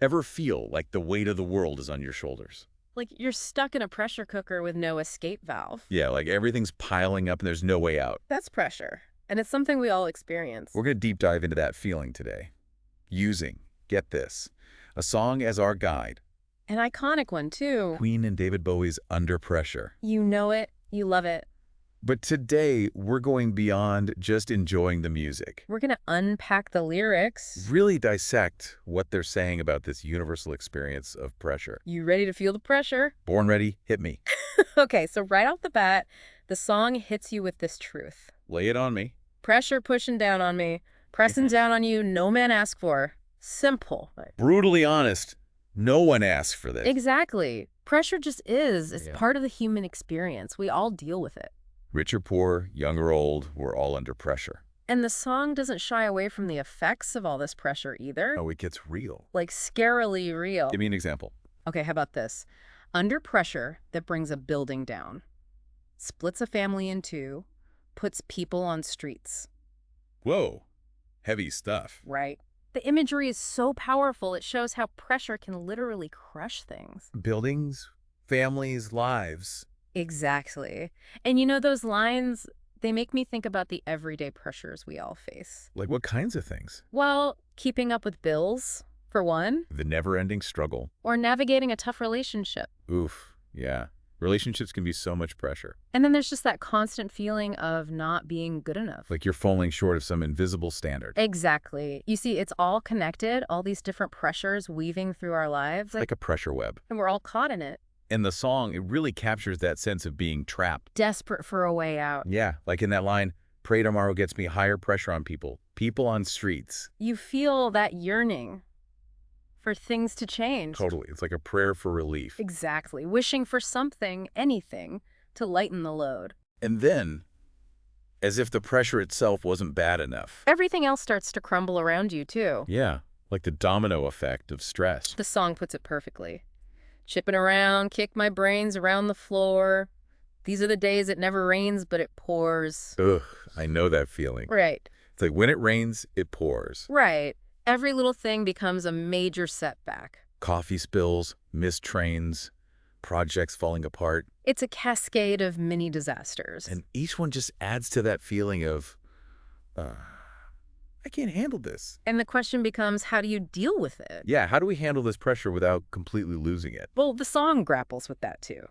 Ever feel like the weight of the world is on your shoulders? Like you're stuck in a pressure cooker with no escape valve. Yeah, like everything's piling up and there's no way out. That's pressure. And it's something we all experience. We're going to deep dive into that feeling today. Using, get this, a song as our guide. An iconic one, too. Queen and David Bowie's Under Pressure. You know it. You love it. But today, we're going beyond just enjoying the music. We're going to unpack the lyrics. Really dissect what they're saying about this universal experience of pressure. You ready to feel the pressure? Born ready, hit me. Okay, so right off the bat, the song hits you with this truth. Lay it on me. Pressure pushing down on me, pressing down on you, no man asked for. Simple. Brutally honest, no one asked for this. Exactly. Pressure just is. It's Yeah. part of the human experience. We all deal with it. Rich or poor, young or old, we're all under pressure. And the song doesn't shy away from the effects of all this pressure either. Oh, it gets real. Like scarily real. Give me an example. Okay, how about this? Under pressure that brings a building down, splits a family in two, puts people on streets. Whoa, heavy stuff. Right. The imagery is so powerful, it shows how pressure can literally crush things. Buildings, families, lives. Exactly. And you know, those lines, they make me think about the everyday pressures we all face. Like what kinds of things? Well, keeping up with bills, for one, The never-ending struggle. or navigating a tough relationship. Oof, yeah. Relationships can be so much pressure. And then there's just that constant feeling of not being good enough. Like you're falling short of some invisible standard. Exactly. You see, it's all connected, all these different pressures weaving through our lives, Like a pressure web. and we're all caught in it, And the song, it really captures that sense of being trapped. desperate for a way out. Yeah, like in that line, pray tomorrow gets me higher pressure on people. People on streets. You feel that yearning for things to change. Totally. It's like a prayer for relief. Exactly. Wishing for something, anything, to lighten the load. And then, as if the pressure itself wasn't bad enough. Everything else starts to crumble around you, too. Yeah, like the domino effect of stress. The song puts it perfectly. Chipping around, kick my brains around the floor. These are the days it never rains, but it pours. Ugh, I know that feeling. Right. It's like when it rains, it pours. Right. Every little thing becomes a major setback. Coffee spills, missed trains, projects falling apart. It's a cascade of mini disasters. And each one just adds to that feeling of, I can't handle this. And the question becomes, how do you deal with it? Yeah, how do we handle this pressure without completely losing it? Well, the song grapples with that, too.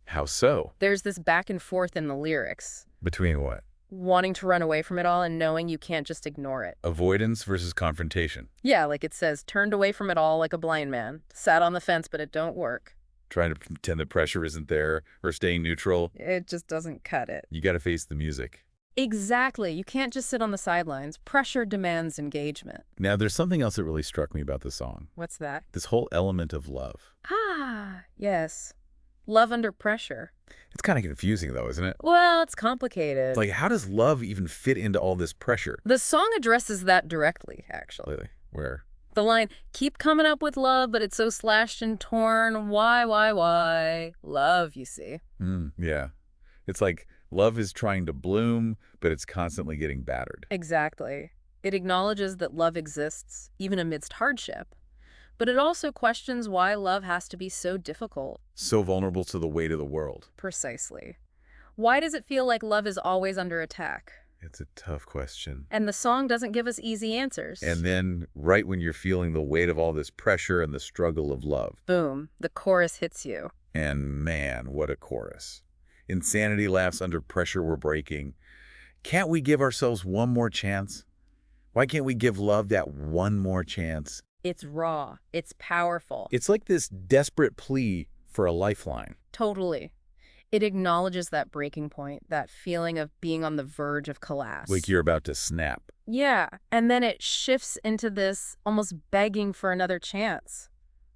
How so? There's this back and forth in the lyrics, Between what? wanting to run away from it all and knowing you can't just ignore it. Avoidance versus confrontation. Yeah, like it says, turned away from it all like a blind man. Sat on the fence, but it don't work. Trying to pretend the pressure isn't there or staying neutral. It just doesn't cut it. You got to face the music. Exactly. You can't just sit on the sidelines. Pressure demands engagement. Now, there's something else that really struck me about the song. What's that? This whole element of love. Ah, yes. Love under pressure. It's kind of confusing, though, isn't it? Well, it's complicated. Like, how does love even fit into all this pressure? The song addresses that directly, actually. Lately, where? The line, keep coming up with love, but it's so slashed and torn. Why? Love, you see. Yeah. It's like love is trying to bloom, but it's constantly getting battered. Exactly. It acknowledges that love exists, even amidst hardship. But it also questions why love has to be so difficult. So vulnerable to the weight of the world. Precisely. Why does it feel like love is always under attack? It's a tough question. And the song doesn't give us easy answers. And then, right when you're feeling the weight of all this pressure and the struggle of love. Boom, the chorus hits you. And man, what a chorus. Insanity laughs under pressure we're breaking. Can't we give ourselves one more chance? Why can't we give love that one more chance? It's raw. It's powerful. It's like this desperate plea for a lifeline. Totally. It acknowledges that breaking point, that feeling of being on the verge of collapse. Like you're about to snap. Yeah, and then it shifts into this almost begging for another chance.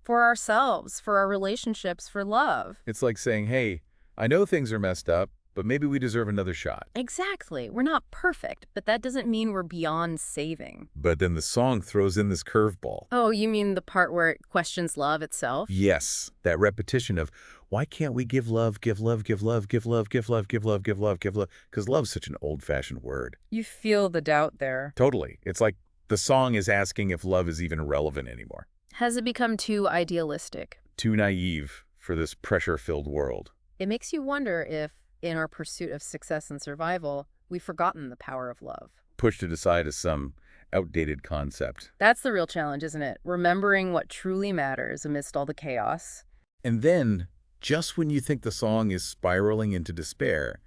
For ourselves, for our relationships, for love. It's like saying, hey, I know things are messed up, but maybe we deserve another shot. Exactly. We're not perfect, but that doesn't mean we're beyond saving. But then the song throws in this curveball. Oh, you mean the part where it questions love itself? Yes, that repetition of, why can't we give love, give love, give love, give love, give love, give love, give love, give love? Because love's such an old-fashioned word. You feel the doubt there. Totally. It's like the song is asking if love is even relevant anymore. Has it become too idealistic? Too naive for this pressure-filled world. It makes you wonder if, in our pursuit of success and survival, we've forgotten the power of love. Pushed it aside as some outdated concept. That's the real challenge, isn't it? Remembering what truly matters amidst all the chaos. And then, just when you think the song is spiraling into despair,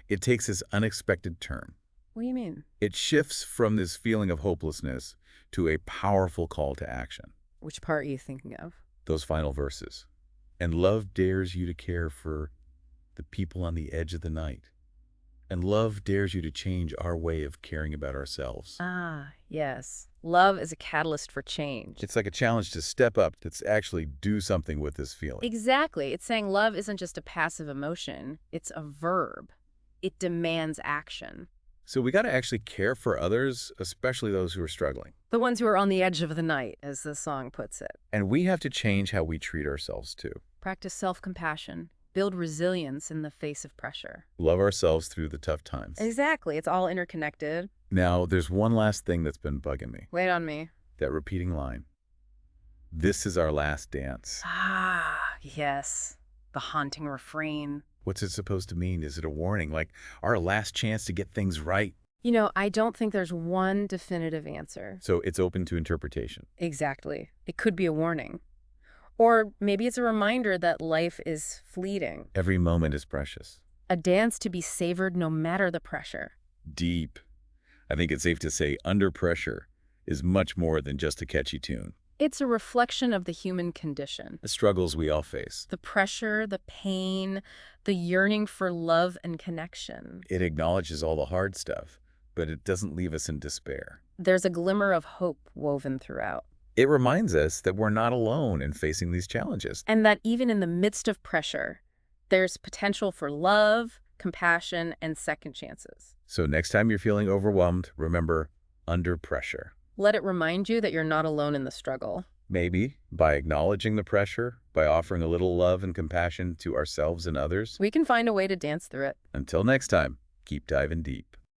it takes this unexpected turn. What do you mean? It shifts from this feeling of hopelessness to a powerful call to action. Which part are you thinking of? Those final verses. And love dares you to care for the people on the edge of the night. And love dares you to change our way of caring about ourselves. Ah, yes. Love is a catalyst for change. It's like a challenge to step up, to actually do something with this feeling. Exactly. It's saying love isn't just a passive emotion. It's a verb. It demands action. So we got to actually care for others, especially those who are struggling. The ones who are on the edge of the night, as the song puts it. And we have to change how we treat ourselves too. Practice self-compassion. Build resilience in the face of pressure. Love ourselves through the tough times. Exactly. It's all interconnected. Now, there's one last thing that's been bugging me. Wait on me. That repeating line. This is our last dance. Ah, yes. The haunting refrain. What's it supposed to mean? Is it a warning, like our last chance to get things right? You know, I don't think there's one definitive answer. So it's open to interpretation. Exactly. It could be a warning. Or maybe it's a reminder that life is fleeting. Every moment is precious. A dance to be savored no matter the pressure. Deep. I think it's safe to say Under Pressure is much more than just a catchy tune. It's a reflection of the human condition. The struggles we all face. The pressure, the pain, the yearning for love and connection. It acknowledges all the hard stuff, but it doesn't leave us in despair. There's a glimmer of hope woven throughout. It reminds us that we're not alone in facing these challenges. And that even in the midst of pressure, there's potential for love, compassion, and second chances. So next time you're feeling overwhelmed, remember Under Pressure. Let it remind you that you're not alone in the struggle. Maybe by acknowledging the pressure, by offering a little love and compassion to ourselves and others. We can find a way to dance through it. Until next time, keep diving deep.